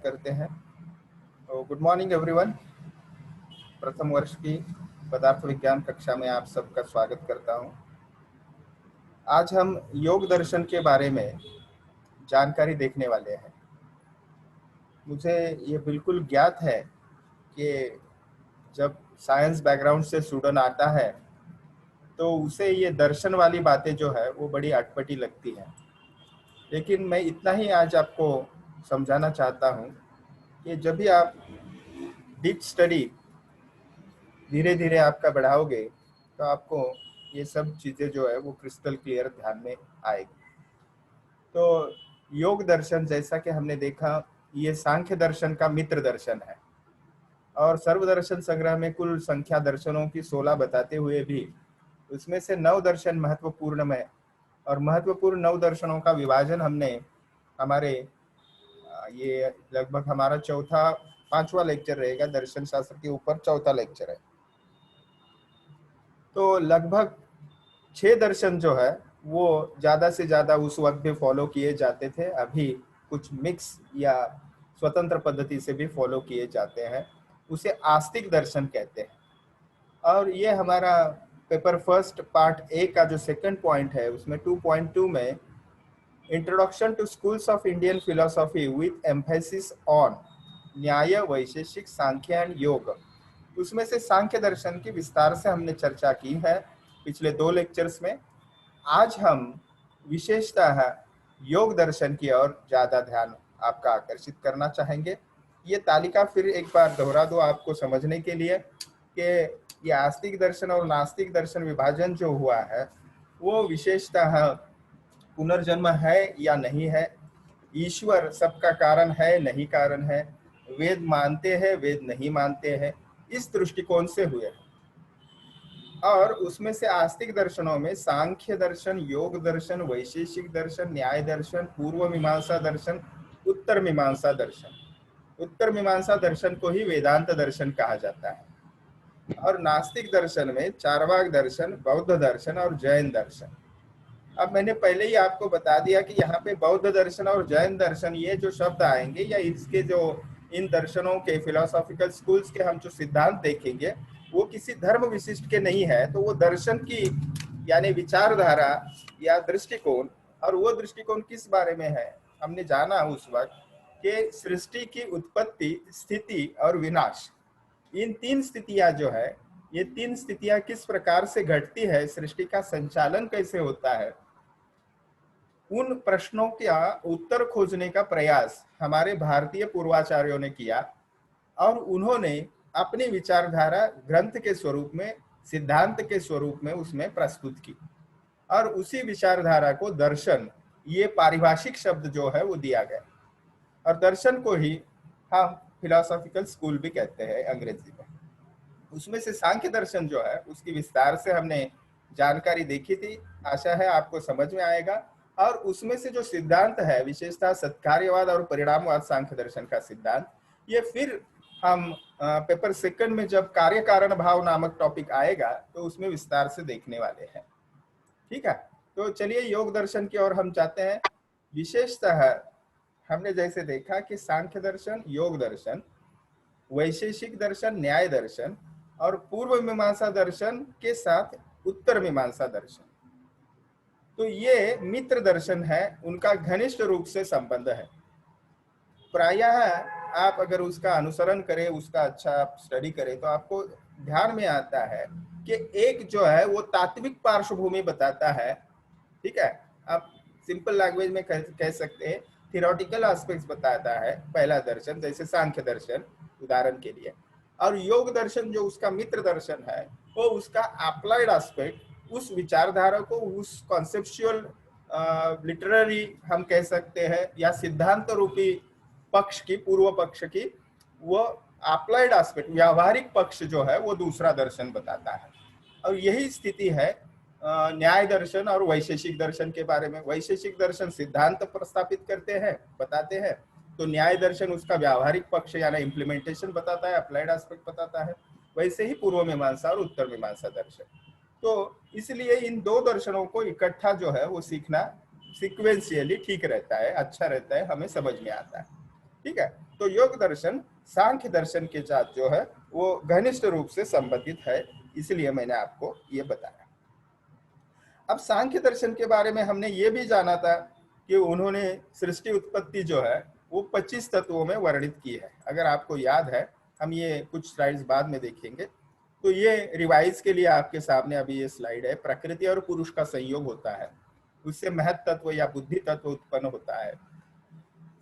करते हैं। तो गुड मॉर्निंग एवरीवन। प्रथम वर्ष की पदार्थ विज्ञान कक्षा में आप सबका स्वागत करता हूं। आज हम योग दर्शन के बारे में जानकारी देखने वाले हैं। मुझे ये बिल्कुल ज्ञात है कि जब साइंस बैकग्राउंड से स्टूडेंट आता है तो उसे ये दर्शन वाली बातें जो है वो बड़ी अटपटी लगती हैं, लेकिन मैं इतना ही आज आपको समझाना चाहता हूँ कि जब भी आप डीप स्टडी धीरे धीरे आपका बढ़ाओगे तो आपको ये सब चीज़ें जो है वो क्रिस्टल क्लियर ध्यान में आएगी। तो योग दर्शन, जैसा कि हमने देखा, ये सांख्य दर्शन का मित्र दर्शन है और सर्वदर्शन संग्रह में कुल संख्या दर्शनों की 16 बताते हुए भी उसमें से 9 दर्शन महत्वपूर्ण में, और महत्वपूर्ण 9 दर्शनों का विभाजन हमने हमारे ये लगभग हमारा पांचवा लेक्चर रहेगा। दर्शन शास्त्र के ऊपर चौथा लेक्चर है। तो लगभग 6 दर्शन जो है वो ज्यादा से ज्यादा उस वक्त भी फॉलो किए जाते थे। अभी कुछ मिक्स या स्वतंत्र पद्धति से भी फॉलो किए जाते हैं। उसे आस्तिक दर्शन कहते हैं। और ये हमारा पेपर फर्स्ट पार्ट ए का जो सेकंड पॉइंट है उसमें 2.2 में introduction to schools of Indian philosophy with emphasis on Nyaya, Vaisheshika, Sankhya and योग, उसमें से सांख्य दर्शन की विस्तार से हमने चर्चा की है पिछले 2 लेक्चर्स में। आज हम विशेषतः योग दर्शन की ओर ज्यादा ध्यान आपका आकर्षित करना चाहेंगे। ये तालिका फिर एक बार दोहरा दो आपको समझने के लिए कि ये आस्तिक दर्शन और नास्तिक दर्शन विभाजन जो हुआ है वो विशेषतः पुनर्जन्म है या नहीं है, ईश्वर सबका कारण है नहीं कारण है, वेद मानते हैं वेद नहीं मानते हैं, इस दृष्टिकोण से हुए। और उसमें से आस्तिक दर्शनों में सांख्य दर्शन, योग दर्शन, वैशेषिक दर्शन, न्याय दर्शन, पूर्व मीमांसा दर्शन, उत्तर मीमांसा दर्शन। उत्तर मीमांसा दर्शन को ही वेदांत दर्शन कहा जाता है। और नास्तिक दर्शन में चार्वाक दर्शन, बौद्ध दर्शन और जैन दर्शन। अब मैंने पहले ही आपको बता दिया कि यहाँ पे बौद्ध दर्शन और जैन दर्शन ये जो शब्द आएंगे या इसके जो इन दर्शनों के फिलोसॉफिकल स्कूल्स के हम जो सिद्धांत देखेंगे वो किसी धर्म विशिष्ट के नहीं है। तो वो दर्शन की यानी विचारधारा या दृष्टिकोण, और वो दृष्टिकोण किस बारे में है हमने जाना उस वक्त कि सृष्टि की उत्पत्ति, स्थिति और विनाश, इन 3 स्थितियां जो है, ये 3 स्थितियां किस प्रकार से घटती है, सृष्टि का संचालन कैसे होता है, उन प्रश्नों का उत्तर खोजने का प्रयास हमारे भारतीय पूर्वाचार्यों ने किया और उन्होंने अपनी विचारधारा ग्रंथ के स्वरूप में, सिद्धांत के स्वरूप में उसमें प्रस्तुत की। और उसी विचारधारा को दर्शन, ये पारिभाषिक शब्द जो है वो दिया गया। और दर्शन को ही हम फिलोसॉफिकल स्कूल भी कहते हैं अंग्रेजी में। उसमें से सांख्य दर्शन जो है उसकी विस्तार से हमने जानकारी देखी थी, आशा है आपको समझ में आएगा। और उसमें से जो सिद्धांत है, विशेषतः सत्कार्यवाद और परिणामवाद सांख्य दर्शन का सिद्धांत, ये फिर हम पेपर सेकंड में जब कार्य कारण भाव नामक टॉपिक आएगा तो उसमें विस्तार से देखने वाले हैं। ठीक है, तो चलिए योग दर्शन की ओर हम जाते हैं। विशेषतः हमने जैसे देखा कि सांख्य दर्शन, योग दर्शन, वैशेषिक दर्शन, न्याय दर्शन और पूर्व मीमांसा दर्शन के साथ उत्तर मीमांसा दर्शन, तो ये मित्र दर्शन है, उनका घनिष्ठ रूप से संबंध है। प्रायः आप अगर उसका अनुसरण करें, उसका अच्छा स्टडी करें तो आपको ध्यान में आता है कि एक जो है वो तात्विक पार्श्वभूमि बताता है। ठीक है, आप सिंपल लैंग्वेज में कह सकते हैं थियोरेटिकल एस्पेक्ट्स बताता है पहला दर्शन, जैसे सांख्य दर्शन उदाहरण के लिए। और योग दर्शन जो उसका मित्र दर्शन है वो उसका अप्लाइड एस्पेक्ट, उस विचारधारा को, उस कॉन्सेप्चुअल लिटरेरी हम कह सकते हैं या सिद्धांत रूपी पक्ष की, पूर्व पक्ष की, वो अप्लाइड एस्पेक्ट, व्यावहारिक पक्ष जो है वो दूसरा दर्शन बताता है। और यही स्थिति है न्याय दर्शन और वैशेषिक दर्शन के बारे में। वैशेषिक दर्शन सिद्धांत प्रस्तापित करते हैं, बताते हैं, तो न्याय दर्शन उसका व्यावहारिक पक्ष यानी इम्प्लीमेंटेशन बताता है, अप्लाइड एस्पेक्ट बताता है। वैसे ही पूर्व मीमांसा और उत्तर मीमांसा दर्शन। तो इसलिए इन 2 दर्शनों को इकट्ठा जो है वो सीखना सिक्वेंशियली ठीक रहता है, अच्छा रहता है, हमें समझ में आता है। ठीक है, तो योग दर्शन सांख्य दर्शन के साथ जो है वो घनिष्ठ रूप से संबंधित है, इसलिए मैंने आपको ये बताया। अब सांख्य दर्शन के बारे में हमने ये भी जाना था कि उन्होंने सृष्टि उत्पत्ति जो है वो 25 तत्वों में वर्णित की है। अगर आपको याद है, हम ये कुछ स्लाइड्स बाद में देखेंगे, तो ये रिवाइज के लिए आपके सामने अभी ये स्लाइड है। प्रकृति और पुरुष का संयोग होता है, उससे महत तत्व या बुद्धि तत्व उत्पन्न होता है।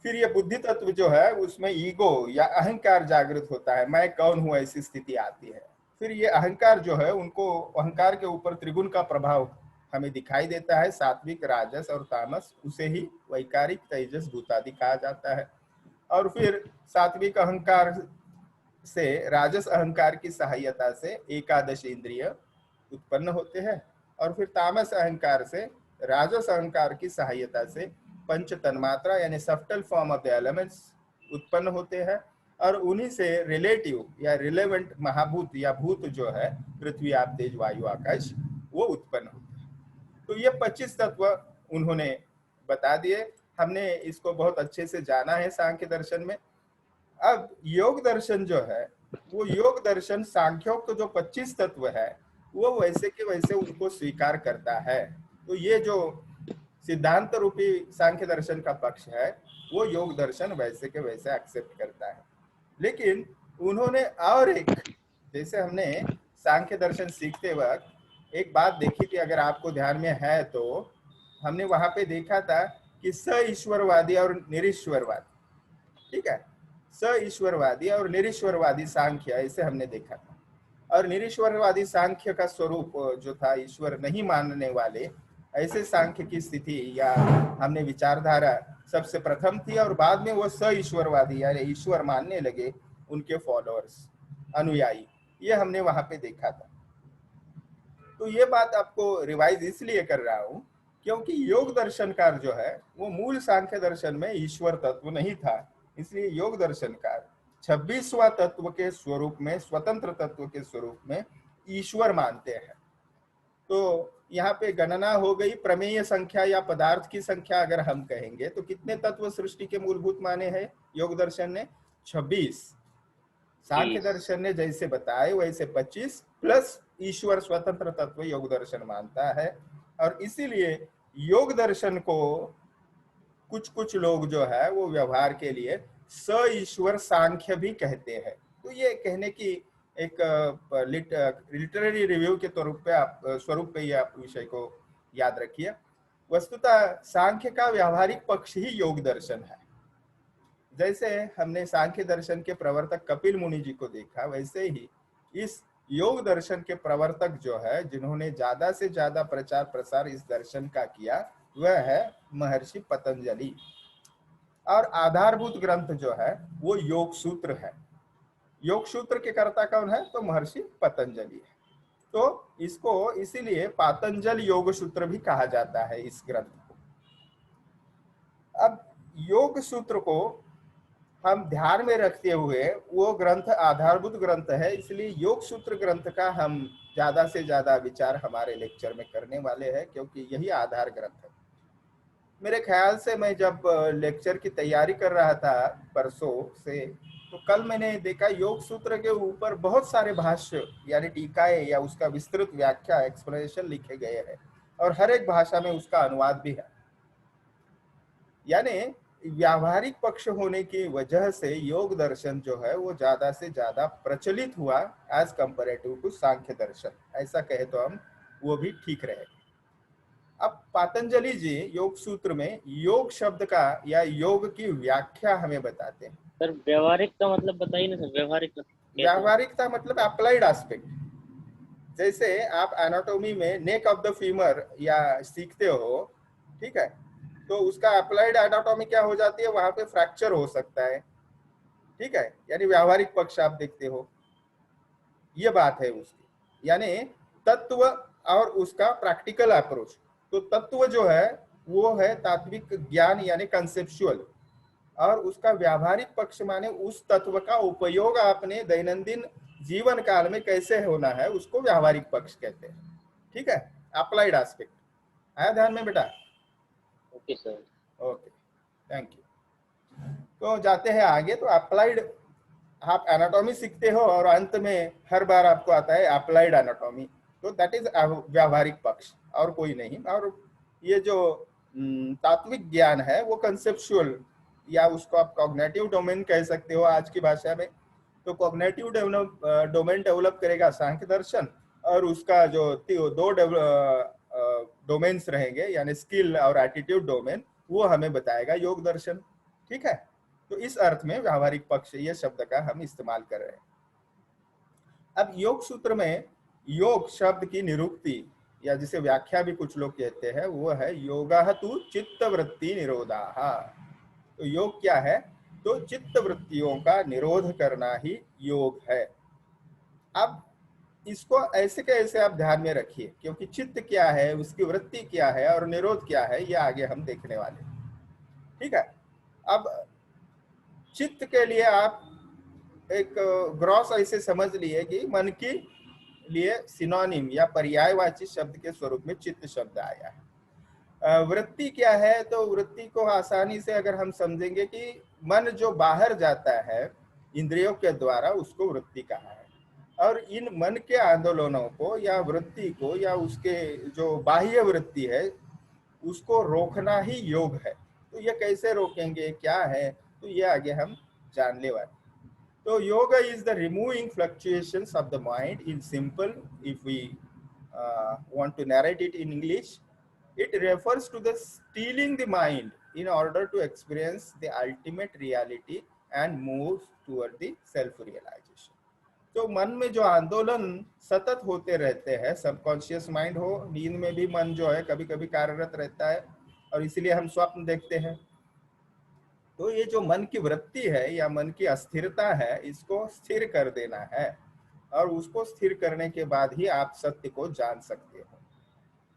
फिर ये बुद्धि तत्व जो है उसमें ईगो या अहंकार जागृत होता है, मैं कौन हूं, ऐसी स्थिति आती है। फिर ये अहंकार जो है, उनको अहंकार के ऊपर त्रिगुण का प्रभाव हमें दिखाई देता है, सात्विक, राजस और तामस। उसे ही वैकारिक, तेजस, भूतादि कहा जाता है। और फिर सात्विक अहंकार से, राजस अहंकार की सहायता से एकादश इंद्रिय उत्पन्न होते हैं, और फिर तामस अहंकार से, राजस अहंकार की सहायता से पंच तन्मात्रा यानी सफ्टल फॉर्म ऑफ द एलिमेंट्स उत्पन्न होते हैं, और उन्हीं से रिलेटिव या रिलेवेंट महाभूत या भूत जो है, पृथ्वी, आप, तेज, वायु, आकाश, वो उत्पन्न होते हैं। तो ये 25 तत्व उन्होंने बता दिए। हमने इसको बहुत अच्छे से जाना है सांख्य दर्शन में। अब योग दर्शन जो है, वो योग दर्शन सांख्यों को जो 25 तत्व है वो वैसे के वैसे उनको स्वीकार करता है। तो ये जो सिद्धांत रूपी सांख्य दर्शन का पक्ष है, वो योग दर्शन वैसे के वैसे एक्सेप्ट करता है। लेकिन उन्होंने और एक, जैसे हमने सांख्य दर्शन सीखते वक्त एक बात देखी थी, अगर आपको ध्यान में है तो, हमने वहां पे देखा था कि स ईश्वरवादी और निरीश्वरवादी, ठीक है, स ईश्वरवादी और निरीश्वरवादी सांख्य, ऐसे हमने देखा था। और निरीश्वरवादी सांख्य का स्वरूप जो था, ईश्वर नहीं मानने वाले ऐसे सांख्य की स्थिति या हमने विचारधारा सबसे प्रथम थी, और बाद में वो स ईश्वरवादी यानी ईश्वर मानने लगे उनके फॉलोअर्स, अनुयायी। ये हमने वहां पे देखा था। तो ये बात आपको रिवाइज इसलिए कर रहा हूं क्योंकि योग दर्शनकार जो है वो मूल सांख्य दर्शन में ईश्वर तत्व नहीं था, इसलिए योग दर्शनकार 26वां तत्व के स्वरूप में, स्वतंत्र तत्व के स्वरूप में ईश्वर मानते हैं। तो यहाँ पे गणना हो गई प्रमेय संख्या या पदार्थ की संख्या, अगर हम कहेंगे तो कितने तत्व सृष्टि के मूलभूत माने हैं योग दर्शन ने? 26। सांख्य दर्शन ने जैसे बताए वैसे 25 प्लस ईश्वर स्वतंत्र तत्व योग दर्शन मानता है। और इसीलिए योग दर्शन को कुछ कुछ लोग जो है वो व्यवहार के लिए स ईश्वर सांख्य भी कहते हैं। तो ये कहने की एक लिटरेरी रिव्यू के स्वरूप पे ये आप विषय को याद रखिए। वस्तुतः सांख्य का व्यावहारिक पक्ष ही योग दर्शन है। जैसे हमने सांख्य दर्शन के प्रवर्तक कपिल मुनि जी को देखा, वैसे ही इस योग दर्शन के प्रवर्तक जो है, जिन्होंने ज्यादा से ज्यादा प्रचार प्रसार इस दर्शन का किया, वह है महर्षि पतंजलि। और आधारभूत ग्रंथ जो है वो योग सूत्र है। योग सूत्र के कर्ता कौन है? तो महर्षि पतंजलि है। तो इसको इसीलिए पातंजल योग सूत्र भी कहा जाता है इस ग्रंथ को। अब योग सूत्र को हम ध्यान में रखते हुए, वो ग्रंथ आधारभूत ग्रंथ है, इसलिए योग सूत्र ग्रंथ का हम ज्यादा से ज्यादा विचार हमारे लेक्चर में करने वाले हैं, क्योंकि यही आधार ग्रंथ है। मेरे ख्याल से मैं जब लेक्चर की तैयारी कर रहा था परसों से, तो कल मैंने देखा योग सूत्र के ऊपर बहुत सारे भाष्य यानी टीकाएं या उसका विस्तृत व्याख्या, एक्सप्लेनेशन लिखे गए हैं, और हर एक भाषा में उसका अनुवाद भी है। यानी व्यावहारिक पक्ष होने की वजह से योग दर्शन जो है वो ज्यादा से ज्यादा प्रचलित हुआ एज कंपेरेटिव टू सांख्य दर्शन, ऐसा कहे तो हम वो भी ठीक रहेगा। अब पातंजलि जी योग सूत्र में योग शब्द का या योग की व्याख्या हमें बताते हैं। सर व्यवहारिक का मतलब बताइए ना सर। व्यावहारिकता मतलब अप्लाइड एस्पेक्ट। जैसे आप एनाटॉमी में नेक ऑफ द फीमर या सीखते हो, ठीक है, तो उसका अप्लाइड एनाटॉमी क्या हो जाती है, वहां पे फ्रैक्चर हो सकता है, ठीक है, यानी व्यावहारिक पक्ष आप देखते हो, ये बात है उसकी, यानी तत्व और उसका प्रैक्टिकल अप्रोच। तो तत्व जो है वो है तात्विक ज्ञान यानी कंसेप्चुअल, और उसका व्यावहारिक पक्ष माने उस तत्व का उपयोग अपने दैनंदिन जीवन काल में कैसे होना है, उसको व्यावहारिक पक्ष कहते हैं। ठीक है, अप्लाइड एस्पेक्ट आया ध्यान में बेटा? Okay sir. Okay, thank you. तो जाते हैं आगे, तो अप्लाइड, आप एनाटॉमी सीखते हो और अंत में हर बार आपको आता है अप्लाइड एनाटॉमी, तो दैट इज व्यावहारिक पक्ष और कोई नहीं। और ये जो तात्विक ज्ञान है वो कंसेप्चुअल, या उसको आप कॉग्निटिव डोमेन कह सकते हो आज की भाषा में। तो कॉग्निटिव डोमेन डेवलप करेगा सांख्य दर्शन, और उसका जो दो डोमेन्स रहेंगे यानी स्किल और एटीट्यूड डोमेन, वो हमें बताएगा योग दर्शन। ठीक है, तो इस अर्थ में व्यावहारिक पक्ष ये शब्द का हम इस्तेमाल कर रहे हैं। अब योग सूत्र में योग शब्द की निरुक्ति या जिसे व्याख्या भी कुछ लोग कहते हैं, वो है योगा तु चित्त वृत्ति निरोधा। तो योग क्या है? तो चित्त वृत्तियों का निरोध करना ही योग है। अब इसको ऐसे कैसे आप ध्यान में रखिए, क्योंकि चित्त क्या है, उसकी वृत्ति क्या है और निरोध क्या है, ये आगे हम देखने वाले। ठीक है, अब चित्त के लिए आप एक ग्रॉस ऐसे समझ लिए कि मन की लिए सिनोनिम या पर्यायवाची शब्द के स्वरूप में चित्त शब्द आया है। वृत्ति क्या है? तो वृत्ति को आसानी से अगर हम समझेंगे कि मन जो बाहर जाता है इंद्रियों के द्वारा, उसको वृत्ति कहा है। और इन मन के आंदोलनों को या वृत्ति को या उसके जो बाह्य वृत्ति है उसको रोकना ही योग है। तो ये कैसे रोकेंगे, क्या है, तो ये आगे हम जानने वाले। So yoga is the removing fluctuations of the mind. In simple, if we want to narrate it in English, it refers to the stealing the mind in order to experience the ultimate reality and move toward the self-realization. तो मन में जो आंदोलन सतत होते रहते हैं, subconscious mind हो, नींद में भी मन जो है कभी कभी कार्यरत रहता है और इसलिए हम स्वप्न देखते हैं। तो ये जो मन की वृत्ति है या मन की अस्थिरता है, इसको स्थिर कर देना है, और उसको स्थिर करने के बाद ही आप सत्य को जान सकते हो।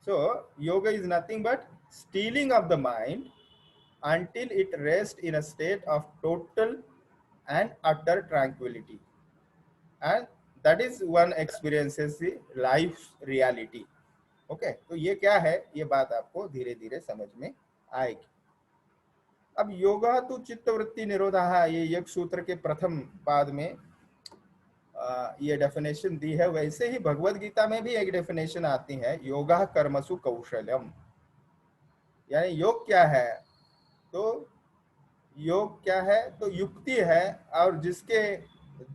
So yoga is nothing but stilling of the mind until it rests in a state of total and utter tranquility, and that is one experiences the life reality. Okay, तो ये क्या है, ये बात आपको धीरे धीरे समझ में आएगी। अब योगा तो चित्तवृत्ति निरोधा, ये योग सूत्र के प्रथम पाद में ये डेफिनेशन दी है। वैसे ही भगवत गीता में भी एक डेफिनेशन आती है, योगा कर्मसु कौशल्यम। यानी योग क्या है? तो योग क्या है? तो युक्ति है, और जिसके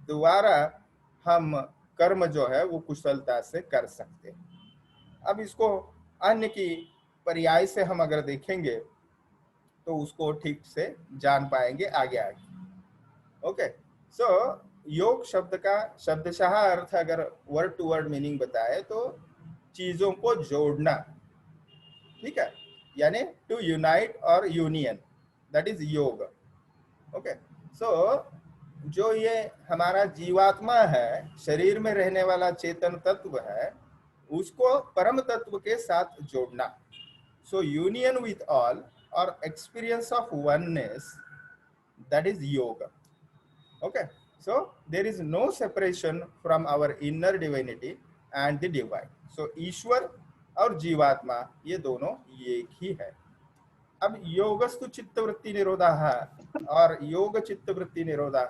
द्वारा हम कर्म जो है वो कुशलता से कर सकते हैं। अब इसको अन्य की पर्याय से हम अगर देखेंगे तो उसको ठीक से जान पाएंगे आगे आगे। ओके, सो योग शब्द का शब्दशः अर्थ अगर वर्ड टू वर्ड मीनिंग बताए तो चीजों को जोड़ना। ठीक है, यानी टू यूनाइट और यूनियन, दैट इज योग। ओके, सो जो ये हमारा जीवात्मा है, शरीर में रहने वाला चेतन तत्व है, उसको परम तत्व के साथ जोड़ना। सो union with all or experience of oneness, that is yoga. Okay, so there is no separation from our inner divinity and the divine. So ईश्वर और जीवात्मा ये दोनों एक ही है। अब योगस्तु चित्तवृत्ति निरोधा और योग चित्तवृत्ति निरोधा,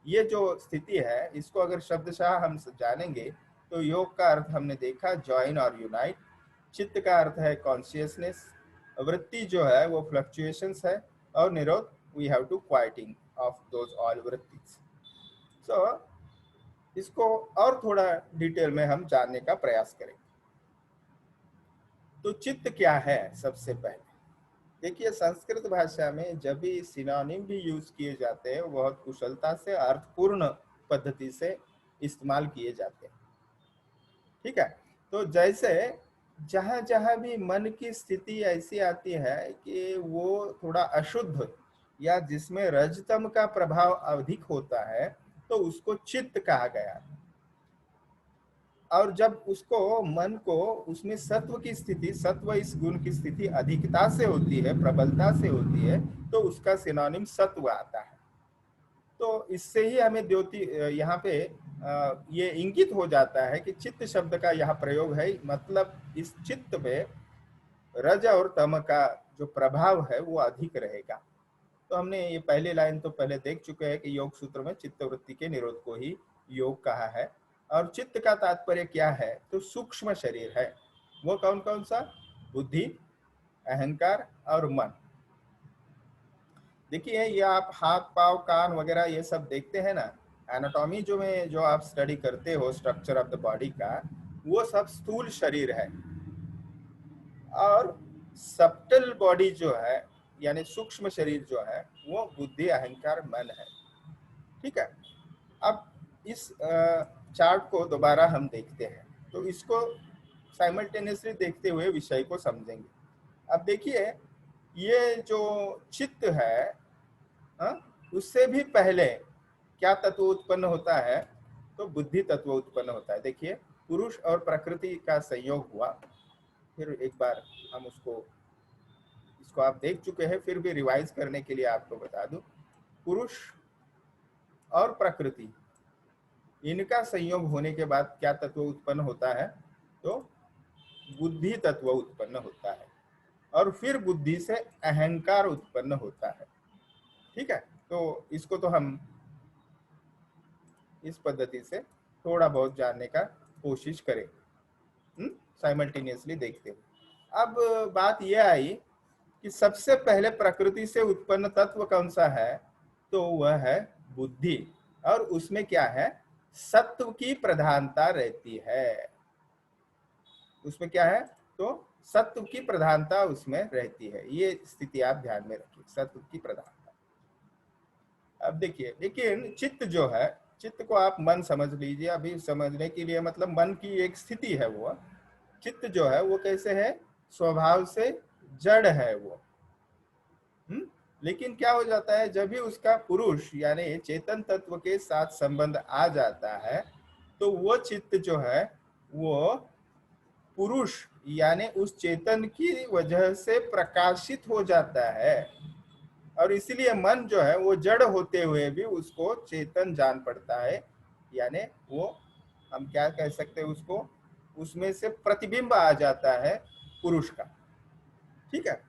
ये जो स्थिति है, इसको अगर शब्दशः हम जानेंगे तो योग का अर्थ हमने देखा जॉइन और यूनाइट, चित्त का अर्थ है कॉन्शियसनेस, वृत्ति जो है वो फ्लक्चुएशंस है, और निरोध we have to quieting of those all वृत्तिज। सो इसको और थोड़ा डिटेल में हम जानने का प्रयास करेंगे। तो चित्त क्या है? सबसे पहले देखिए, संस्कृत भाषा में जब भी सिनोनिम भी यूज किए जाते हैं, बहुत कुशलता से अर्थपूर्ण पद्धति से इस्तेमाल किए जाते हैं। ठीक है, तो जैसे जहां जहां भी मन की स्थिति ऐसी आती है कि वो थोड़ा अशुद्ध या जिसमें रजतम का प्रभाव अधिक होता है, तो उसको चित्त कहा गया। और जब उसको मन को उसमें सत्व की स्थिति, सत्व इस गुण की स्थिति अधिकता से होती है, प्रबलता से होती है, तो उसका सिनोनिम सत्व आता है। तो इससे ही हमें द्योति यहाँ पे ये इंगित हो जाता है कि चित्त शब्द का यह प्रयोग है, मतलब इस चित्त पे रज और तम का जो प्रभाव है वो अधिक रहेगा। तो हमने ये पहली लाइन तो पहले देख चुके हैं कि योग सूत्र में चित्त वृत्ति के निरोध को ही योग कहा है। और चित्त का तात्पर्य क्या है, तो सूक्ष्म शरीर है। वो कौन कौन सा, बुद्धि, अहंकार और मन। देखिए ये आप हाथ पाव कान वगैरह ये सब देखते हैं ना, एनाटॉमी जो आप स्टडी करते हो स्ट्रक्चर ऑफ द बॉडी का, वो सब स्थूल शरीर है। और सब्टल बॉडी जो है यानी सूक्ष्म शरीर जो है वो बुद्धि अहंकार मन है। ठीक है, अब इस चार्ट को दोबारा हम देखते हैं, तो इसको साइमल्टेनियसली देखते हुए विषय को समझेंगे। अब देखिए ये जो चित्त है, उससे भी पहले क्या तत्व उत्पन्न होता है, तो बुद्धि तत्व उत्पन्न होता है। देखिए पुरुष और प्रकृति का संयोग हुआ। फिर एक बार हम इसको आप देख चुके हैं, फिर भी रिवाइज करने के लिए आपको बता दूं। पुरुष और प्रकृति, इनका संयोग होने के बाद क्या तत्व उत्पन्न होता है, तो बुद्धि तत्व उत्पन्न होता है। और फिर बुद्धि से अहंकार उत्पन्न होता है। ठीक है, तो इसको तो हम इस पद्धति से थोड़ा बहुत जानने का कोशिश करें, साइमल्टेनियसली देखते हुए। अब बात यह आई कि सबसे पहले प्रकृति से उत्पन्न तत्व कौन सा है, तो वह है बुद्धि। और उसमें क्या है, सत्व की प्रधानता रहती है। उसमें क्या है, तो सत्व की प्रधानता उसमें रहती है। ये स्थिति आप ध्यान में रखिए, सत्व की प्रधानता। अब देखिए, लेकिन चित्त जो है, चित्त को आप मन समझ लीजिए अभी समझने के लिए, मतलब मन की एक स्थिति है वो। चित्त जो है वो कैसे है, स्वभाव से जड़ है वो। लेकिन क्या हो जाता है, जब भी उसका पुरुष यानी चेतन तत्व के साथ संबंध आ जाता है, तो वो चित्त जो है वो पुरुष यानी उस चेतन की वजह से प्रकाशित हो जाता है। और इसीलिए मन जो है वो जड़ होते हुए भी उसको चेतन जान पड़ता है। यानी वो हम क्या कह सकते हैं उसको, उसमें से प्रतिबिंब आ जाता है पुरुष का। ठीक है,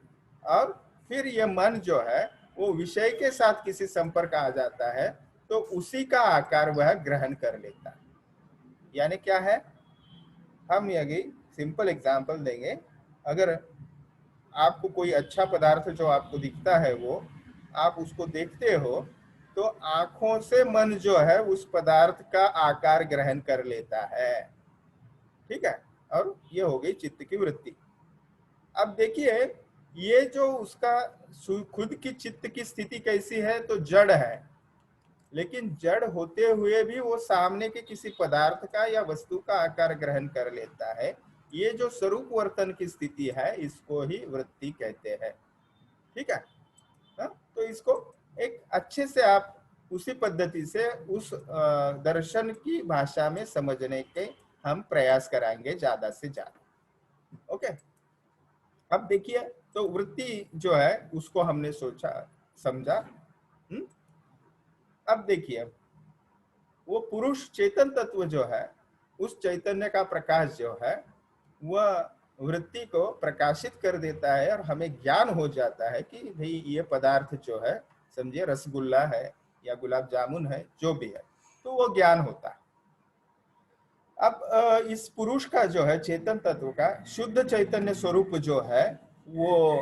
और फिर ये मन जो है वो विषय के साथ किसी संपर्क आ जाता है, तो उसी का आकार वह ग्रहण कर लेता है। यानी क्या है, हम यही सिंपल एग्जांपल देंगे। अगर आपको कोई अच्छा पदार्थ जो आपको दिखता है वो आप उसको देखते हो, तो आंखों से मन जो है उस पदार्थ का आकार ग्रहण कर लेता है। ठीक है, और ये हो गई चित्त की वृत्ति। अब देखिए ये जो उसका खुद की चित्त की स्थिति कैसी है, तो जड़ है। लेकिन जड़ होते हुए भी वो सामने के किसी पदार्थ का या वस्तु का आकार ग्रहण कर लेता है। ये जो स्वरूप वर्तन की स्थिति है इसको ही वृत्ति कहते हैं। ठीक है, तो इसको एक अच्छे से आप उसी पद्धति से उस दर्शन की भाषा में समझने के हम प्रयास कराएंगे ज्यादा से ज्यादा। ओके, अब देखिए तो वृत्ति जो है उसको हमने सोचा समझा। अब देखिए वो पुरुष चेतन तत्व जो है, उस चैतन्य का प्रकाश जो है वह वृत्ति को प्रकाशित कर देता है और हमें ज्ञान हो जाता है कि भाई ये पदार्थ जो है, समझिए रसगुल्ला है या गुलाब जामुन है, जो भी है, तो वो ज्ञान होता है। अब इस पुरुष का जो है चेतन तत्व का शुद्ध चैतन्य स्वरूप जो है वो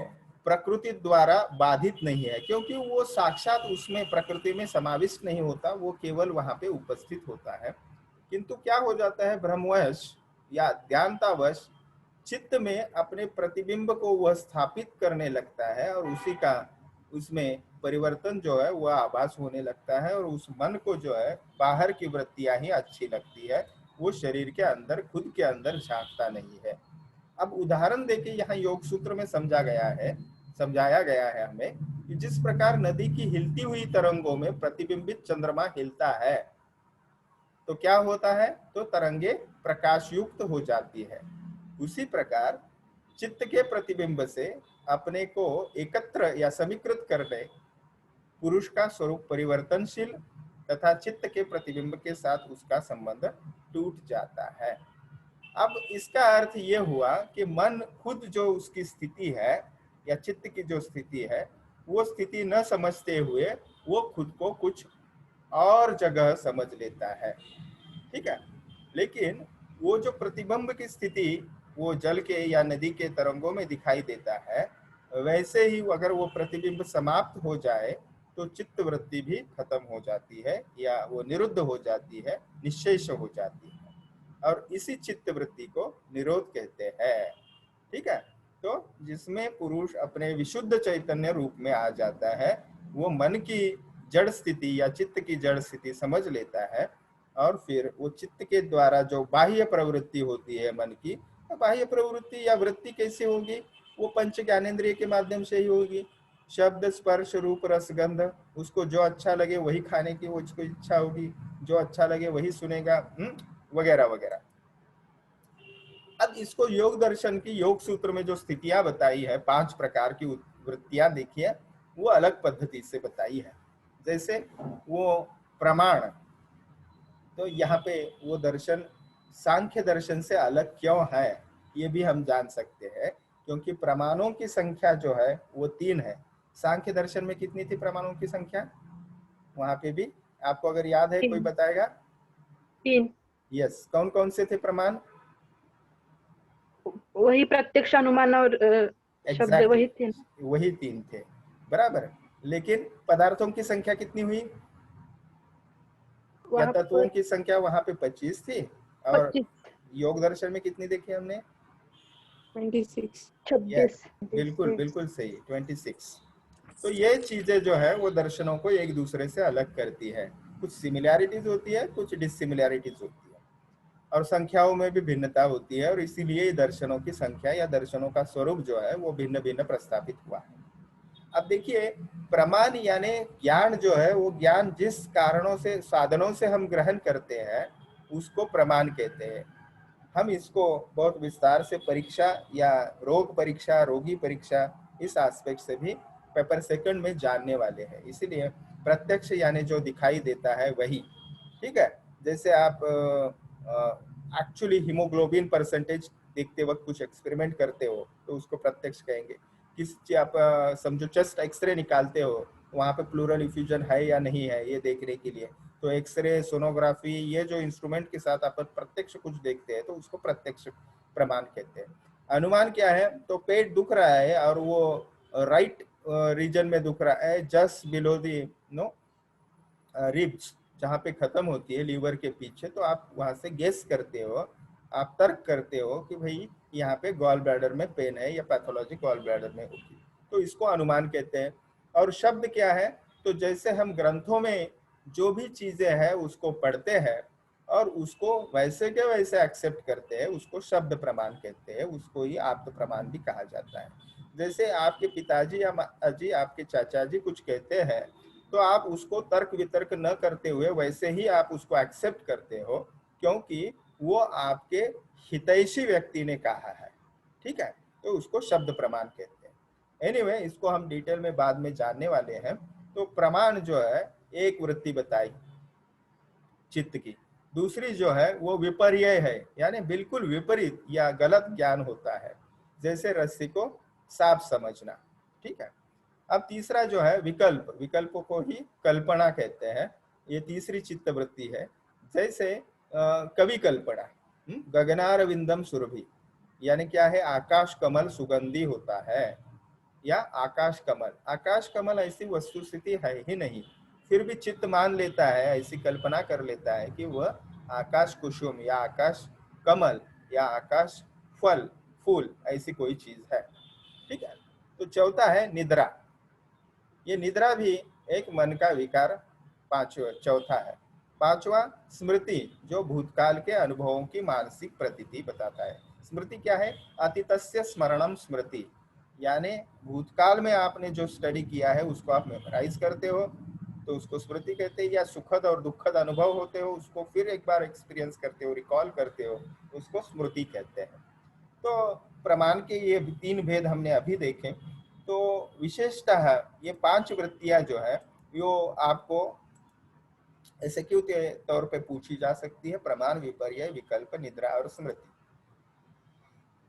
प्रकृति द्वारा बाधित नहीं है, क्योंकि वो साक्षात उसमें प्रकृति में समाविष्ट नहीं होता, वो केवल वहां पे उपस्थित होता है। किंतु क्या हो जाता है, भ्रमवश या ज्ञानतावश चित्त में अपने प्रतिबिंब को वह स्थापित करने लगता है और उसी का उसमें परिवर्तन जो है वह आभास होने लगता है। और उस मन को जो है बाहर की वृत्तियां ही अच्छी लगती है, वो शरीर के अंदर खुद के अंदर झांकता नहीं है। अब उदाहरण देके यहाँ योग सूत्र में समझाया गया है हमें कि जिस प्रकार नदी की हिलती हुई तरंगों में प्रतिबिंबित चंद्रमा हिलता है, तो क्या होता है, तो तरंगे प्रकाश युक्त हो जाती है। उसी प्रकार चित्त के प्रतिबिंब से अपने को एकत्र या समीकृत करने पुरुष का स्वरूप परिवर्तनशील तथा चित्त के प्रतिबिंब के साथ उसका संबंध टूट जाता है। अब इसका अर्थ ये हुआ कि मन खुद जो उसकी स्थिति है या चित्त की जो स्थिति है वो स्थिति न समझते हुए वो खुद को कुछ और जगह समझ लेता है, ठीक है। लेकिन वो जो प्रतिबिंब की स्थिति वो जल के या नदी के तरंगों में दिखाई देता है, वैसे ही अगर वो प्रतिबिंब समाप्त हो जाए तो चित्त वृत्ति भी खत्म हो जाती है या वो निरुद्ध हो जाती है, निश्शेष हो जाती है, और इसी चित्त वृत्ति को निरोध कहते हैं, ठीक है। तो जिसमें पुरुष अपने विशुद्ध चैतन्य रूप में आ जाता है, वो मन की जड़ स्थिति या चित्त की जड़ स्थिति समझ लेता है, और फिर वो चित्त के द्वारा जो बाह्य प्रवृत्ति होती है मन की, तो बाह्य प्रवृत्ति या वृत्ति कैसे होगी, वो पंच ज्ञानेंद्रिय के माध्यम से ही होगी। शब्द स्पर्श रूप रस गंध, उसको जो अच्छा लगे वही खाने की वो उसको इच्छा होगी, जो अच्छा लगे वही सुनेगा, वगैरह वगैरह। अब इसको योग दर्शन की योग सूत्र में जो स्थितियां बताई है, 5 प्रकार की वृत्तियां देखिए, वो अलग पद्धति से बताई है। जैसे वो प्रमाण, तो यहाँ पे वो दर्शन सांख्य दर्शन से अलग क्यों है ये भी हम जान सकते हैं, क्योंकि प्रमाणों की संख्या जो है वो 3 है। सांख्य दर्शन में कितनी थी प्रमाणों की संख्या, वहां पे भी आपको अगर याद है कोई 3। बताएगा? 3। यस, कौन कौन से थे प्रमाण? वही प्रत्यक्ष, अनुमान और शब्द, एग्जैक्टली वही थे। वही 3 थे, बराबर। लेकिन पदार्थों की संख्या कितनी हुई, या वहां तत्वों पर की संख्या वहां पे 25 थी, और 25, योग दर्शन में कितनी देखी हमने? 26। यस, 26। बिल्कुल बिल्कुल सही, 26। तो ये चीजें जो है वो दर्शनों को एक दूसरे से अलग करती है। कुछ सिमिलैरिटीज होती है, कुछ डिसिमिलैरिटीज होती है, और संख्याओं में भी भिन्नता होती है, और इसीलिए दर्शनों की संख्या या दर्शनों का स्वरूप जो है वो भिन्न भिन्न प्रस्तावित हुआ है। अब देखिए, प्रमाण यानी ज्ञान जो है, वो ज्ञान जिस कारणों से, साधनों से हम ग्रहण करते हैं उसको प्रमाण कहते हैं। हम इसको बहुत विस्तार से परीक्षा या रोग परीक्षा, रोगी परीक्षा, इस एस्पेक्ट से भी पेपर सेकंड में जानने वाले हैं। इसीलिए प्रत्यक्ष यानी जो दिखाई देता है वही, ठीक है। जैसे आप एक्चुअली हीमोग्लोबिन परसेंटेज देखते वक्त कुछ एक्सपेरिमेंट करते हो तो उसको प्रत्यक्ष कहेंगे। किसी आप समझो चेस्ट एक्सरे निकालते हो, वहाँ पे प्लूरल इफ्यूजन है या नहीं है ये देखने के लिए, तो एक्सरे, सोनोग्राफी, ये जो इंस्ट्रूमेंट के साथ अपन प्रत्यक्ष कुछ देखते हैं तो उसको प्रत्यक्ष प्रमाण कहते हैं। अनुमान क्या है, तो पेट दुख रहा है और वो राइट रीजन में दुख रहा है, just below the no ribs, जहाँ पे खत्म होती है लीवर के पीछे, तो आप वहां से गेस करते हो, आप तर्क करते हो कि भाई यहाँ पे गॉल ब्लैडर में पेन है या पैथोलॉजी गॉल ब्लैडर में होगी, तो इसको अनुमान कहते हैं। और शब्द क्या है, तो जैसे हम ग्रंथों में जो भी चीजें हैं उसको पढ़ते हैं और उसको वैसे के वैसे एक्सेप्ट करते हैं, उसको शब्द प्रमाण कहते हैं, उसको ही आप्त प्रमाण भी कहा जाता है। जैसे आपके पिताजी या माताजी, आपके चाचा जी कुछ कहते हैं तो आप उसको तर्क वितर्क न करते हुए वैसे ही आप उसको एक्सेप्ट करते हो, क्योंकि वो आपके हितैषी व्यक्ति ने कहा है, ठीक है, तो उसको शब्द प्रमाण कहते हैं। एनीवे, इसको हम डिटेल में बाद में जानने वाले हैं। तो प्रमाण जो है एक वृत्ति बताई चित्त की, दूसरी जो है वो विपर्य है, यानी बिल्कुल विपरीत या गलत ज्ञान होता है, जैसे रस्सी को साफ समझना, ठीक है। अब तीसरा जो है विकल्प, विकल्पों को ही कल्पना कहते हैं, ये तीसरी चित्त वृत्ति है। जैसे कवि कल्पना, गगनारविंदम सुरभि, यानी क्या है, आकाश कमल सुगंधी होता है, या आकाश कमल, आकाश कमल ऐसी वस्तु स्थिति है ही नहीं, फिर भी चित्त मान लेता है, ऐसी कल्पना कर लेता है कि वह आकाश कुसुम या आकाश कमल या आकाश फल फूल ऐसी कोई चीज है, ठीक है। तो चौथा है निद्रा, ये निद्रा भी एक मन का विकार चौथा है। पांचवा स्मृति, जो भूतकाल के अनुभवों की मानसिक प्रतीति बताता है। स्मृति क्या है, अतीतस्य स्मरणम स्मृति, यानी भूतकाल में आपने जो स्टडी किया है उसको आप मेमोराइज करते हो तो उसको स्मृति कहते हैं, या सुखद और दुखद अनुभव होते हो उसको फिर एक बार एक्सपीरियंस करते हो, रिकॉल करते हो, उसको स्मृति कहते हैं। तो प्रमाण के ये 3 भेद हमने अभी देखे। तो विशेषतः ये 5 वृत्तियां जो है वो आपको ऐसे क्यों तौर पे पूछी जा सकती है, प्रमाण, विपर्य, विकल्प, निद्रा और स्मृति।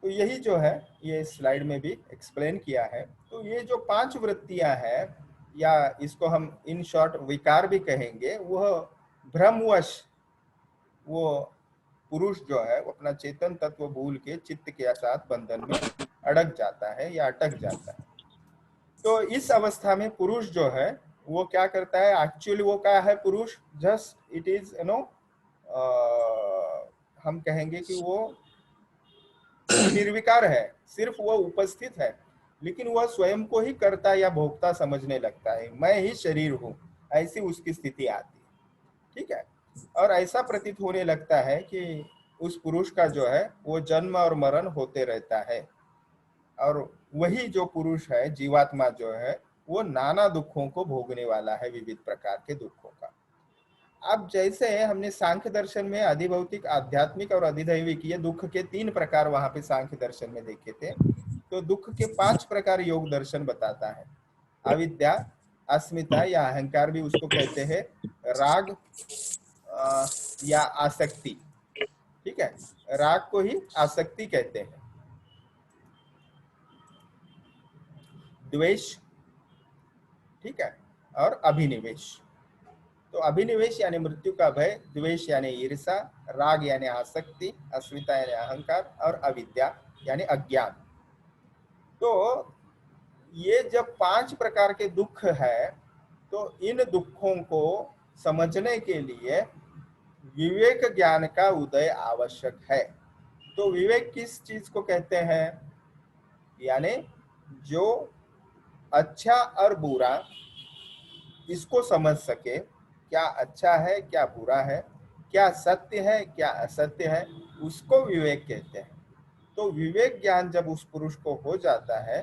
तो यही जो है ये स्लाइड में भी एक्सप्लेन किया है। तो ये जो 5 वृत्तियां हैं, या इसको हम इन शॉर्ट विकार भी कहेंगे, वह भ्रमवश वो पुरुष जो है वो अपना चेतन तत्व भूल के चित्त के साथ बंधन में अड़क जाता है या अटक जाता है। तो इस अवस्था में पुरुष जो है वो क्या करता है, एक्चुअली वो क्या है पुरुष, जस्ट इट इज हम कहेंगे कि वो निर्विकार है, सिर्फ वो उपस्थित है, लेकिन वह स्वयं को ही कर्ता या भोक्ता समझने लगता है, मैं ही शरीर हूं, ऐसी उसकी स्थिति आती है। ठीक है, और ऐसा प्रतीत होने लगता है कि उस पुरुष का जो है वो जन्म और मरण होते रहता है, और वही जो पुरुष है, जीवात्मा जो है, वो नाना दुखों को भोगने वाला है, विविध प्रकार के दुखों का। अब जैसे हमने सांख्य दर्शन में अधिभौतिक, आध्यात्मिक और अधिदैविक, ये दुख के 3 प्रकार वहां पे सांख्य दर्शन में देखे थे, तो दुख के 5 प्रकार योग दर्शन बताता है। अविद्या, अस्मिता या अहंकार भी उसको कहते हैं, राग या आसक्ति। ठीक है, राग को ही आसक्ति कहते हैं, द्वेष, ठीक है, और अभिनिवेश। तो अभिनिवेश यानी मृत्यु का भय, द्वेष यानी ईर्षा, राग यानी आसक्ति, अस्मिता यानी अहंकार, और अविद्या यानी अज्ञान। तो ये जब 5 प्रकार के दुख है, तो इन दुखों को समझने के लिए विवेक ज्ञान का उदय आवश्यक है। तो विवेक किस चीज को कहते हैं, यानी जो अच्छा और बुरा इसको समझ सके, क्या अच्छा है क्या बुरा है, क्या सत्य है क्या असत्य है, उसको विवेक कहते हैं। तो विवेक ज्ञान जब उस पुरुष को हो जाता है,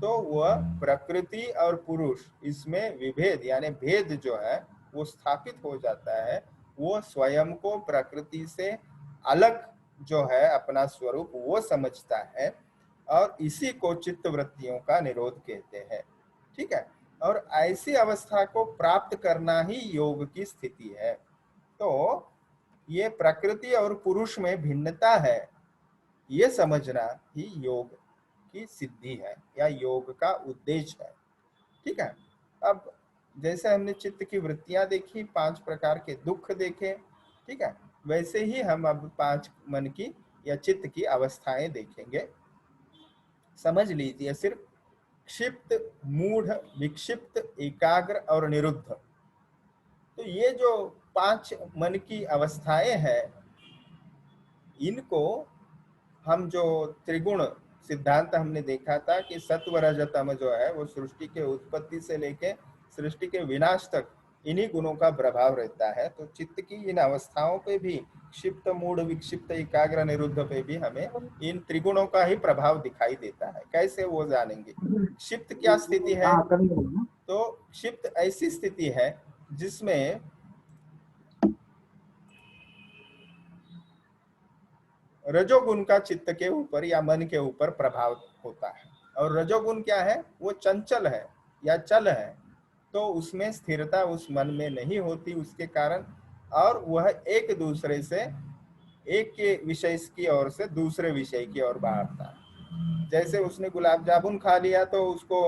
तो वह प्रकृति और पुरुष इसमें विभेद यानी भेद जो है वो स्थापित हो जाता है। वो स्वयं को प्रकृति से अलग जो है अपना स्वरूप वो समझता है, और इसी को चित्त वृत्तियों का निरोध कहते हैं। ठीक है, और ऐसी अवस्था को प्राप्त करना ही योग की स्थिति है। तो ये प्रकृति और पुरुष में भिन्नता है, ये समझना ही योग की सिद्धि है या योग का उद्देश्य है। ठीक है, अब जैसे हमने चित्त की वृत्तियां देखी, 5 प्रकार के दुख देखे, ठीक है, वैसे ही हम अब 5 मन की या चित्त की अवस्थाएं देखेंगे। समझ लीजिए, सिर्फ क्षिप्त, मूढ़, विक्षिप्त, एकाग्र और निरुद्ध, तो ये जो 5 मन की अवस्थाएं हैं, इनको हम जो त्रिगुण सिद्धांत हमने देखा था कि सत्व रज तम जो है वो सृष्टि के उत्पत्ति से लेके सृष्टि के विनाश तक इन्हीं गुणों का प्रभाव रहता है। तो चित्त की इन अवस्थाओं पे भी, क्षिप्त, मूढ़, विक्षिप्त, एकाग्र, निरुद्ध पे भी हमें इन त्रिगुणों का ही प्रभाव दिखाई देता है। कैसे वो जानेंगे। क्षिप्त क्या स्थिति है, तो क्षिप्त ऐसी स्थिति है जिसमें रजोगुण का चित्त के ऊपर या मन के ऊपर प्रभाव होता है। और रजोगुण क्या है, वो चंचल है या चल है, तो उसमें स्थिरता उस मन में नहीं होती उसके कारण, और वह एक दूसरे से, एक के विषय की ओर से दूसरे विषय की ओर बढ़ता है। जैसे उसने गुलाब जामुन खा लिया तो उसको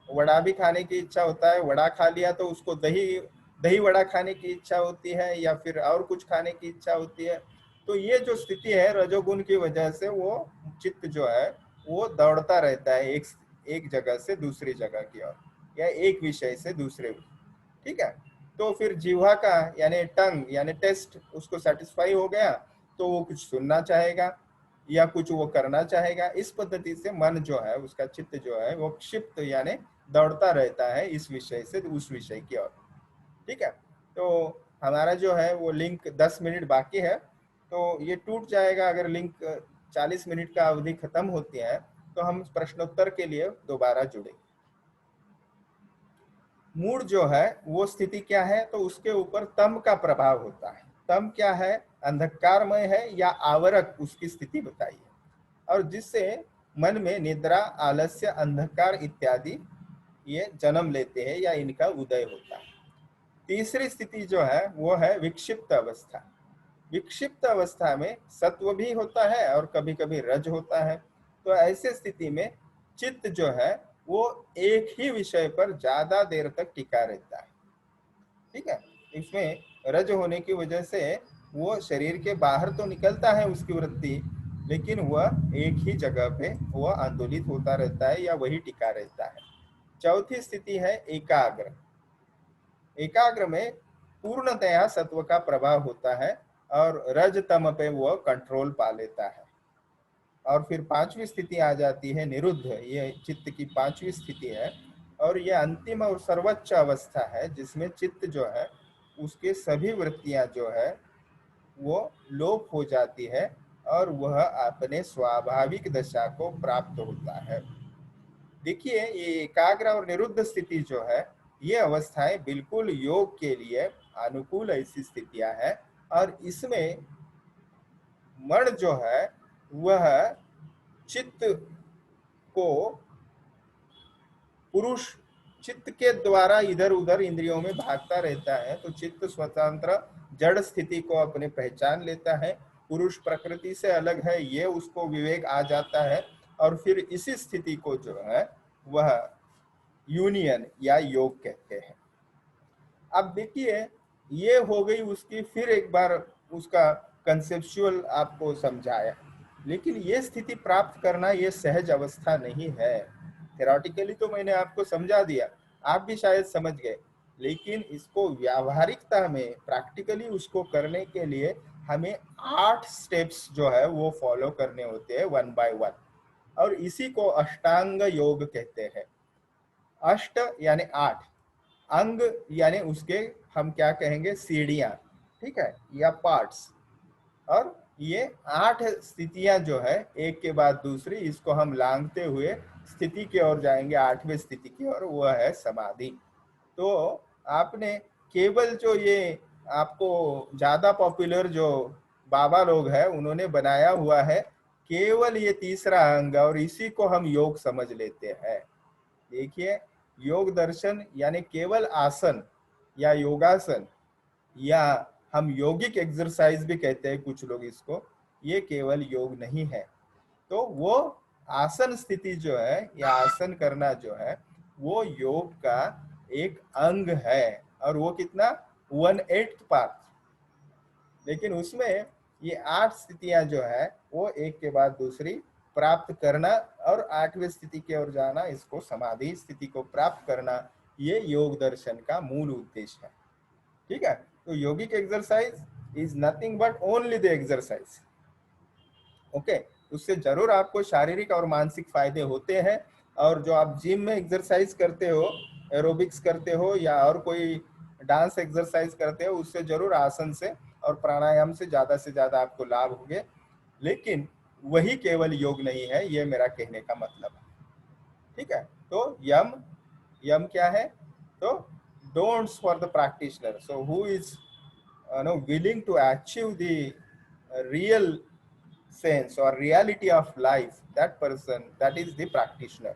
वड़ा भी खाने की इच्छा होता है, वड़ा खा लिया तो उसको दही वड़ा खाने की इच्छा होती है, या फिर और कुछ खाने की इच्छा होती है। तो ये जो स्थिति है रजोगुण की वजह से, वो चित्त जो है वो दौड़ता रहता है एक जगह से दूसरी जगह की ओर, या एक विषय से दूसरे। ठीक है, तो फिर जीवा का यानी टंग यानी टेस्ट उसको सेटिस्फाई हो गया, तो वो कुछ सुनना चाहेगा या कुछ वो करना चाहेगा। इस पद्धति से मन जो है, उसका चित्त जो है वो क्षिप्त यानी दौड़ता रहता है इस विषय से उस विषय की ओर। ठीक है, तो हमारा जो है वो लिंक 10 मिनट बाकी है, तो ये टूट जाएगा अगर लिंक 40 मिनट का अवधि खत्म होती है, तो हम प्रश्नोत्तर के लिए दोबारा जुड़ेंगे। मूड जो है वो स्थिति क्या है, तो उसके ऊपर तम का प्रभाव होता है। तम क्या है, अंधकारमय है या आवरक, उसकी स्थिति बताइए, और जिससे मन में निद्रा, आलस्य, अंधकार इत्यादि ये जन्म लेते हैं या इनका उदय होता है। तीसरी स्थिति जो है वो है विक्षिप्त अवस्था। विक्षिप्त अवस्था में सत्व भी होता है और कभी कभी रज होता है। तो ऐसे स्थिति में चित्त जो है वो एक ही विषय पर ज्यादा देर तक टिका रहता है। ठीक है, इसमें रज होने की वजह से वो शरीर के बाहर तो निकलता है उसकी वृत्ति, लेकिन वह एक ही जगह पे वह आंदोलित होता रहता है या वही टिका रहता है। चौथी स्थिति है एकाग्र। एकाग्र में पूर्णतया सत्व का प्रभाव होता है और रज तम पे वह कंट्रोल पा लेता है। और फिर पांचवी स्थिति आ जाती है निरुद्ध। ये चित्त की पांचवी स्थिति है और ये अंतिम और सर्वोच्च अवस्था है जिसमें चित्त जो है उसके सभी वृत्तियां जो है वो लोप हो जाती है और वह अपने स्वाभाविक दशा को प्राप्त होता है। देखिए, ये एकाग्र और निरुद्ध स्थिति जो है ये अवस्थाएं बिल्कुल योग के लिए अनुकूल ऐसी स्थितियां हैं और इसमें मन जो है वह चित्त को पुरुष चित्त के द्वारा इधर उधर इंद्रियों में भागता रहता है, तो चित्त स्वतंत्र जड़ स्थिति को अपने पहचान लेता है, पुरुष प्रकृति से अलग है ये उसको विवेक आ जाता है और फिर इसी स्थिति को जो है वह यूनियन या योग कहते हैं। अब देखिए, ये हो गई उसकी, फिर एक बार उसका कंसेप्चुअल आपको समझाया, लेकिन ये स्थिति प्राप्त करना ये सहज अवस्था नहीं है। थेरोटिकली तो मैंने आपको समझा दिया, आप भी शायद समझ गए, लेकिन इसको व्यावहारिकता में प्रैक्टिकली उसको करने के लिए हमें 8 स्टेप्स जो है वो फॉलो करने होते हैं 1 by 1, और इसी को अष्टांग योग कहते हैं। अष्ट यानी 8, अंग यानी उसके हम क्या कहेंगे सीढ़ियां, ठीक है, या पार्ट्स, और ये 8 स्थितियां जो है एक के बाद दूसरी, इसको हम लांघते हुए स्थिति की ओर जाएंगे, 8वीं स्थिति की ओर, वह है समाधि। तो आपने केवल जो ये आपको ज्यादा पॉपुलर जो बाबा लोग हैं उन्होंने बनाया हुआ है केवल ये तीसरा अंग, और इसी को हम योग समझ लेते हैं। देखिए, योग दर्शन यानी केवल आसन या योगासन या हम योगिक एक्सरसाइज भी कहते हैं कुछ लोग इसको, ये केवल योग नहीं है। तो वो आसन स्थिति जो है या आसन करना जो है वो योग का एक अंग है, और वो कितना 1/8 पार्ट, लेकिन उसमें ये 8 स्थितियां जो है वो एक के बाद दूसरी प्राप्त करना और 8वीं स्थिति की ओर जाना, इसको समाधि स्थिति को प्राप्त करना, ये योग दर्शन का मूल उद्देश्य है। ठीक है, तो yogic exercise is nothing but only the exercise. Okay, उससे जरूर आपको शारीरिक और मानसिक फायदे होते हैं, और जो आप जिम में एक्सरसाइज करते हो, एरोबिक्स करते हो या और कोई डांस एक्सरसाइज करते हो, उससे जरूर आसन से और प्राणायाम से ज्यादा आपको लाभ होंगे, लेकिन वही केवल योग नहीं है, ये मेरा कहने का मतलब है। ठीक है, तो यम क्या है? तो don'ts for the practitioner. So who is willing to achieve the real sense or reality of life, that person, that is the practitioner.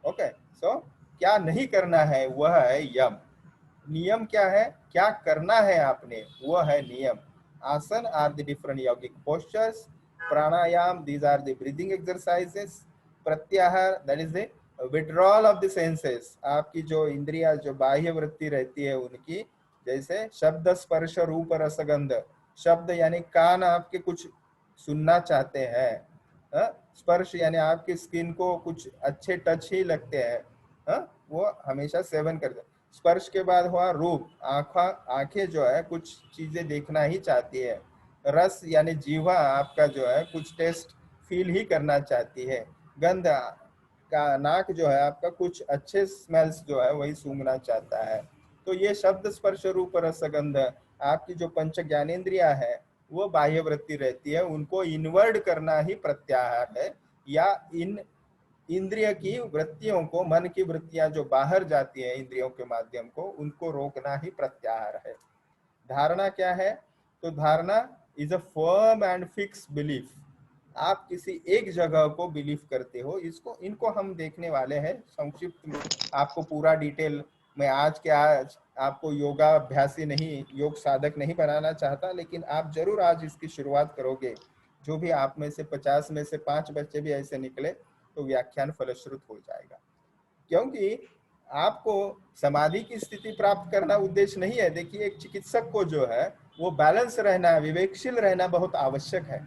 Okay, so क्या नहीं करना है वह है यम। नियम क्या है? क्या करना है आपने, वह है नियम। Asana are the different yogic postures, pranayama these are the breathing exercises, pratyahara that is the withdrawal of the senses, आपकी जो इंद्रिया जो बाह्य वृत्ति रहती है उनकी, जैसे शब्द स्पर्श रूप रसगंध, शब्द यानी कान आपके कुछ सुनना चाहते हैं, स्पर्श यानी आपकी स्किन को कुछ अच्छे टच ही लगते हैं, वो हमेशा सेवन करते हैं। स्पर्श के बाद हुआ रूप, आंखें जो है कुछ चीजें देखना ही चाहती है। रस यानी जीवा आपका जो है कुछ टेस्ट फील ही करना चाहती है। गंध का नाक जो है आपका कुछ अच्छे स्मेल्स जो है वही सूंघना चाहता है। तो ये शब्द स्पर्श रूप रसगंध आपकी जो पंच ज्ञानेंद्रिया है वो बाह्य वृत्ति रहती है, उनको इनवर्ड करना ही प्रत्याहार है, या इन इंद्रिय की वृत्तियों को, मन की वृत्तियां जो बाहर जाती है इंद्रियों के माध्यम को, उनको रोकना ही प्रत्याहार है। धारणा क्या है? तो धारणा is a firm and fix belief. आप किसी एक जगह को बिलीव करते हो, इसको इनको हम देखने वाले हैं संक्षिप्त में, आपको पूरा डिटेल में आज के आज आपको योगाभ्यासी नहीं, योग साधक नहीं बनाना चाहता, लेकिन आप जरूर आज इसकी शुरुआत करोगे जो भी आप में से 50 में से 5 बच्चे भी ऐसे निकले तो व्याख्यान फलश्रुत हो जाएगा, क्योंकि आपको समाधि की स्थिति प्राप्त करना उद्देश्य नहीं है। देखिए, एक चिकित्सक को जो है वो बैलेंस रहना, विवेकशील रहना बहुत आवश्यक है।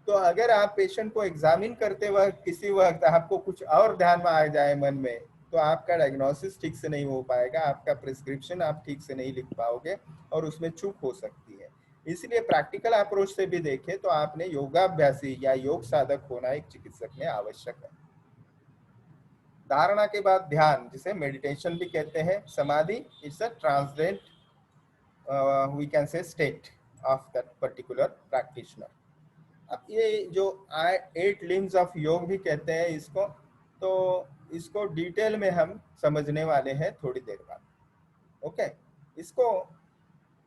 तो अगर आप पेशेंट को एग्जामिन करते वक्त किसी वक्त आपको कुछ और ध्यान में आ जाए मन में, तो आपका डायग्नोसिस ठीक से नहीं हो पाएगा, आपका प्रिस्क्रिप्शन आप ठीक से नहीं लिख पाओगे और उसमें चूक हो सकती है। इसलिए प्रैक्टिकल अप्रोच से भी देखें तो आपने योगाभ्यासी या योग साधक होना एक चिकित्सक में आवश्यक है। धारणा के बाद ध्यान, जिसे मेडिटेशन भी कहते हैं, samadhi it's a transcendent we can say state of that particular practitioner. अब ये जो 8 लिम्स ऑफ योग भी कहते हैं इसको, तो इसको डिटेल में हम समझने वाले हैं थोड़ी देर बाद। ओके, इसको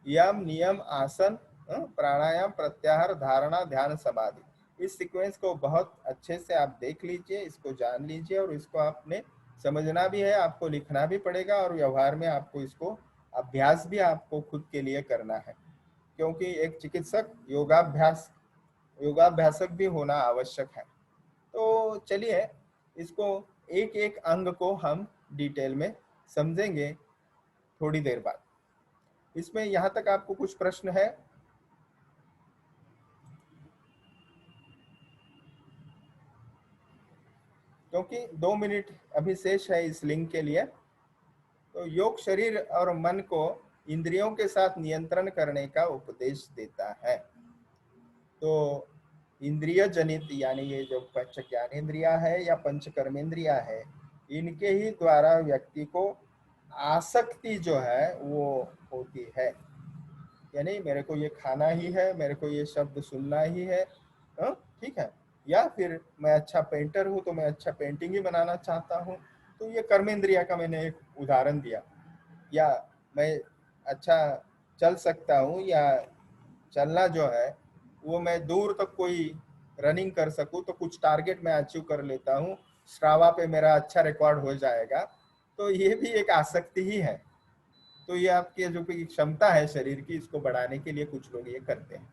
यम, नियम, आसन, प्राणायाम, प्रत्याहार, धारणा, ध्यान, समाधि, इस सीक्वेंस को बहुत अच्छे से आप देख लीजिए, इसको जान लीजिए, और इसको आपने समझना भी है, आपको लिखना भी पड़ेगा, और व्यवहार में आपको इसको अभ्यास भी आपको खुद के लिए करना है, क्योंकि एक चिकित्सक योगाभ्यासक भी होना आवश्यक है। तो चलिए इसको एक एक अंग को हम डिटेल में समझेंगे थोड़ी देर बाद। इसमें यहाँ तक आपको कुछ प्रश्न है? क्योंकि 2 मिनट अभी शेष है इस लिंक के लिए। तो योग शरीर और मन को इंद्रियों के साथ नियंत्रण करने का उपदेश देता है। तो इंद्रिय जनित, यानी ये जो पंच ज्ञानेन्द्रिया है या पंच कर्मेंद्रिया है, इनके ही द्वारा व्यक्ति को आसक्ति जो है वो होती है, यानी मेरे को ये खाना ही है, मेरे को ये शब्द सुनना ही है, ठीक है, या फिर मैं अच्छा पेंटर हूँ तो मैं अच्छा पेंटिंग ही बनाना चाहता हूँ, तो ये कर्मेंद्रिया का मैंने एक उदाहरण दिया। या मैं अच्छा चल सकता हूँ, या चलना जो है वो मैं दूर तक कोई रनिंग कर सकूँ, तो कुछ टारगेट मैं अचीव कर लेता हूँ, स्ट्रावा पे मेरा अच्छा रिकॉर्ड हो जाएगा, तो ये भी एक आसक्ति ही है। तो ये आपकी जो क्षमता है शरीर की, इसको बढ़ाने के लिए कुछ लोग ये करते हैं।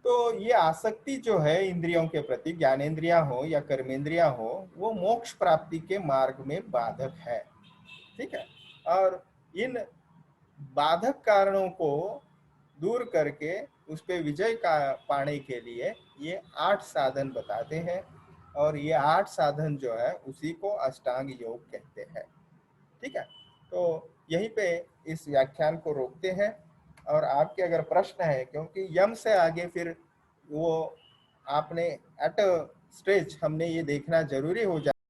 तो ये आसक्ति जो है इंद्रियों के प्रति, ज्ञानेन्द्रिया हो या कर्मेंद्रिया हो, वो मोक्ष प्राप्ति के मार्ग में बाधक है, ठीक है। और इन बाधक कारणों को दूर करके उस पे विजय का पाने के लिए ये 8 साधन बताते हैं, और ये 8 साधन जो है उसी को अष्टांग योग कहते हैं, ठीक है। तो यहीं पे इस व्याख्यान को रोकते हैं, और आपके अगर प्रश्न है, क्योंकि यम से आगे फिर वो आपने एट अ स्टेज हमने ये देखना जरूरी हो जाए